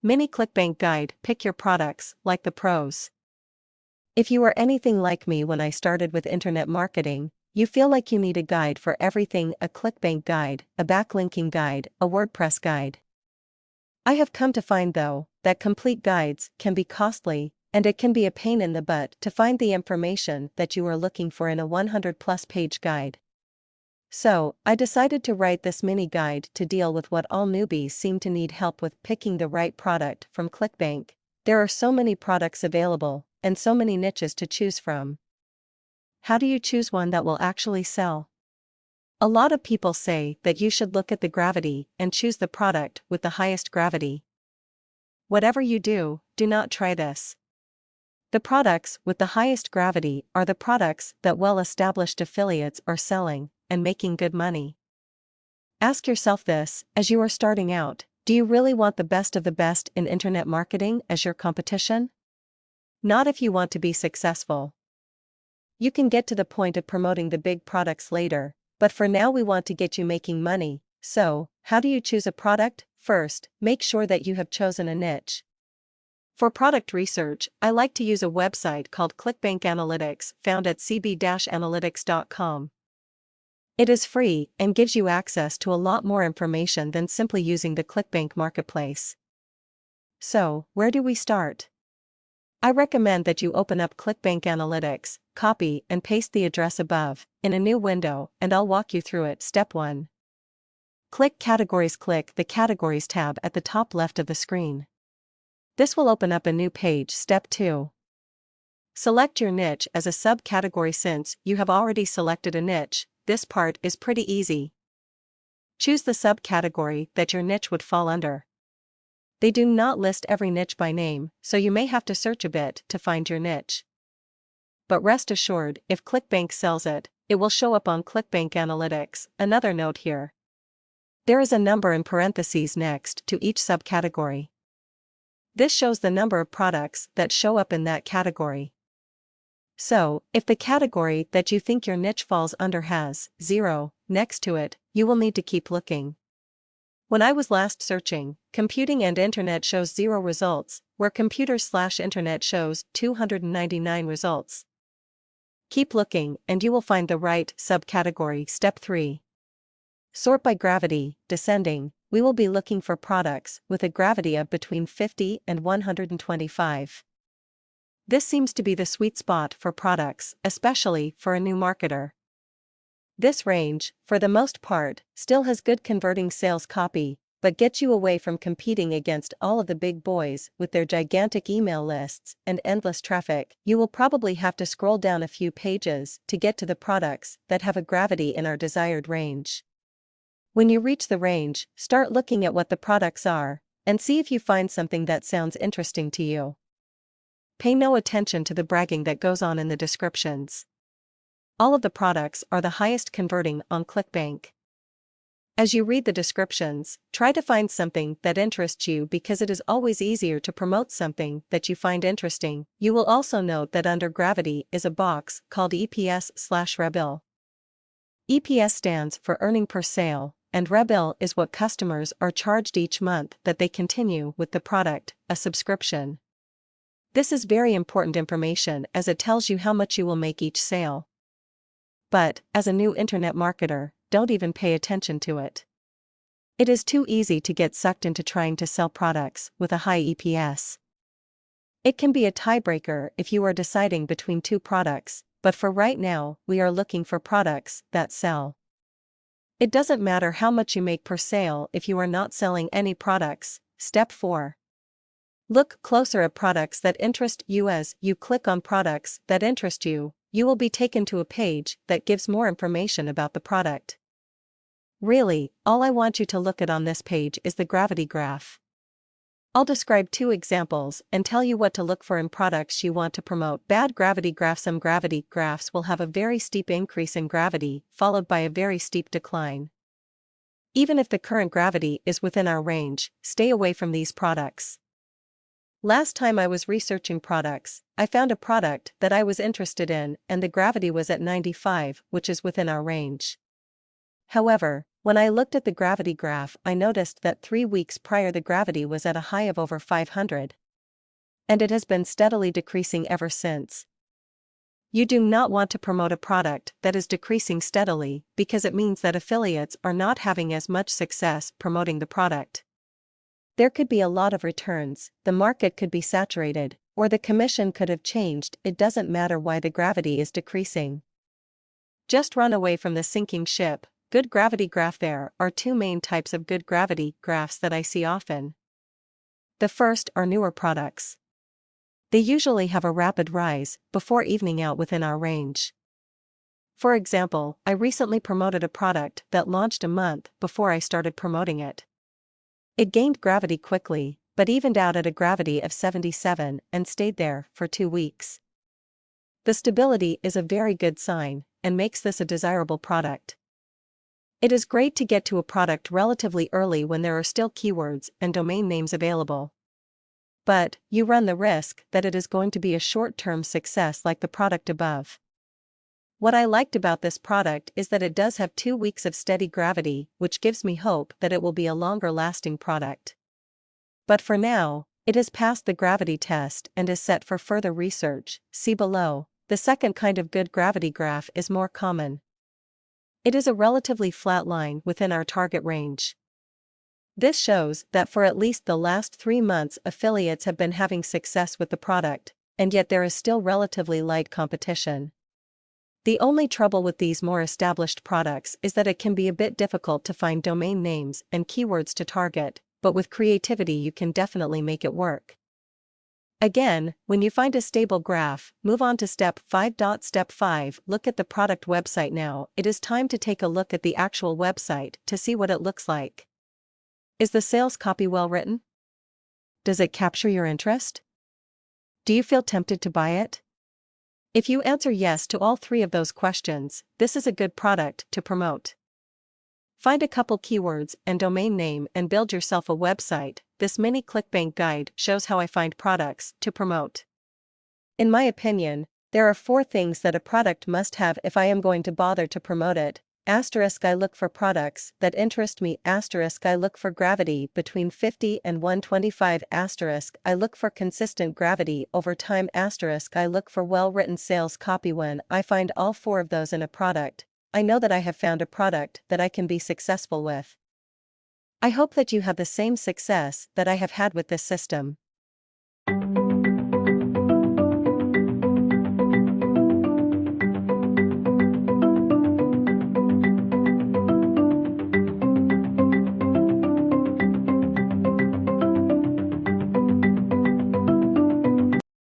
Mini ClickBank Guide. Pick your products like the pros. If you are anything like me when I started with internet marketing, you feel like you need a guide for everything: a ClickBank guide, a backlinking guide, a WordPress guide. I have come to find, though, that complete guides can be costly, and it can be a pain in the butt to find the information that you are looking for in a 100+ page guide. So, I decided to write this mini guide to deal with what all newbies seem to need help with: picking the right product from ClickBank. There are so many products available, and so many niches to choose from. How do you choose one that will actually sell? A lot of people say that you should look at the gravity and choose the product with the highest gravity. Whatever you do, do not try this. The products with the highest gravity are the products that well-established affiliates are selling and making good money. Ask yourself this as you are starting out: do you really want the best of the best in internet marketing as your competition? Not if you want to be successful. You can get to the point of promoting the big products later, but for now we want to get you making money. So, how do you choose a product? First, make sure that you have chosen a niche. For product research, I like to use a website called ClickBank Analytics, found at cb-analytics.com. It is free and gives you access to a lot more information than simply using the ClickBank marketplace. So, where do we start? I recommend that you open up ClickBank Analytics, copy and paste the address above in a new window, and I'll walk you through it. Step 1. Click Categories. Click the Categories tab at the top left of the screen. This will open up a new page. Step 2. Select your niche as a subcategory. Since you have already selected a niche, this part is pretty easy. Choose the subcategory that your niche would fall under. They do not list every niche by name, so you may have to search a bit to find your niche. But rest assured, if ClickBank sells it, it will show up on ClickBank Analytics. Another note here: there is a number in parentheses next to each subcategory. This shows the number of products that show up in that category. So, if the category that you think your niche falls under has 0 next to it, you will need to keep looking. When I was last searching, computing and internet shows 0 results, where computers/internet shows 299 results. Keep looking and you will find the right subcategory. Step 3. Sort by gravity. Descending, we will be looking for products with a gravity of between 50 and 125. This seems to be the sweet spot for products, especially for a new marketer. This range, for the most part, still has good converting sales copy, but gets you away from competing against all of the big boys with their gigantic email lists and endless traffic. You will probably have to scroll down a few pages to get to the products that have a gravity in our desired range. When you reach the range, start looking at what the products are, and see if you find something that sounds interesting to you. Pay no attention to the bragging that goes on in the descriptions. All of the products are the highest converting on ClickBank. As you read the descriptions, try to find something that interests you, because it is always easier to promote something that you find interesting. You will also note that under gravity is a box called EPS/REBIL. EPS stands for earning per sale, and REBIL is what customers are charged each month that they continue with the product, a subscription. This is very important information as it tells you how much you will make each sale. But, as a new internet marketer, don't even pay attention to it. It is too easy to get sucked into trying to sell products with a high EPS. It can be a tiebreaker if you are deciding between two products, but for right now, we are looking for products that sell. It doesn't matter how much you make per sale if you are not selling any products. Step 4. Look closer at products that interest you. As you click on products that interest you, you will be taken to a page that gives more information about the product. Really, all I want you to look at on this page is the gravity graph. I'll describe 2 examples and tell you what to look for in products you want to promote. Bad gravity graph. Some gravity graphs will have a very steep increase in gravity, followed by a very steep decline. Even if the current gravity is within our range, stay away from these products. Last time I was researching products, I found a product that I was interested in, and the gravity was at 95, which is within our range. However, When I looked at the gravity graph, I noticed that 3 weeks prior the gravity was at a high of over 500. And it has been steadily decreasing ever since. You do not want to promote a product that is decreasing steadily, because it means that affiliates are not having as much success promoting the product. There could be a lot of returns, the market could be saturated, or the commission could have changed. It doesn't matter why the gravity is decreasing. Just run away from the sinking ship. Good gravity graph. There are two main types of good gravity graphs that I see often. The first are newer products. They usually have a rapid rise before evening out within our range. For example, I recently promoted a product that launched a month before I started promoting it. It gained gravity quickly, but evened out at a gravity of 77 and stayed there for 2 weeks. The stability is a very good sign and makes this a desirable product. It is great to get to a product relatively early when there are still keywords and domain names available. But you run the risk that it is going to be a short-term success like the product above. What I liked about this product is that it does have 2 weeks of steady gravity, which gives me hope that it will be a longer-lasting product. But for now, it has passed the gravity test and is set for further research. See below. The second kind of good gravity graph is more common. It is a relatively flat line within our target range. This shows that for at least the last 3 months affiliates have been having success with the product, and yet there is still relatively light competition. The only trouble with these more established products is that it can be a bit difficult to find domain names and keywords to target, but with creativity you can definitely make it work. Again, when you find a stable graph, move on to step 5. Step 5. Look at the product website now. It is time to take a look at the actual website to see what it looks like. Is the sales copy well written? Does it capture your interest? Do you feel tempted to buy it? If you answer yes to all 3 of those questions, this is a good product to promote. Find a couple keywords and domain name and build yourself a website. This mini ClickBank guide shows how I find products to promote. In my opinion, there are 4 things that a product must have if I am going to bother to promote it. I look for products that interest me. I look for gravity between 50 and 125. I look for consistent gravity over time. I look for well-written sales copy. When I find all 4 of those in a product, I know that I have found a product that I can be successful with. I hope that you have the same success that I have had with this system.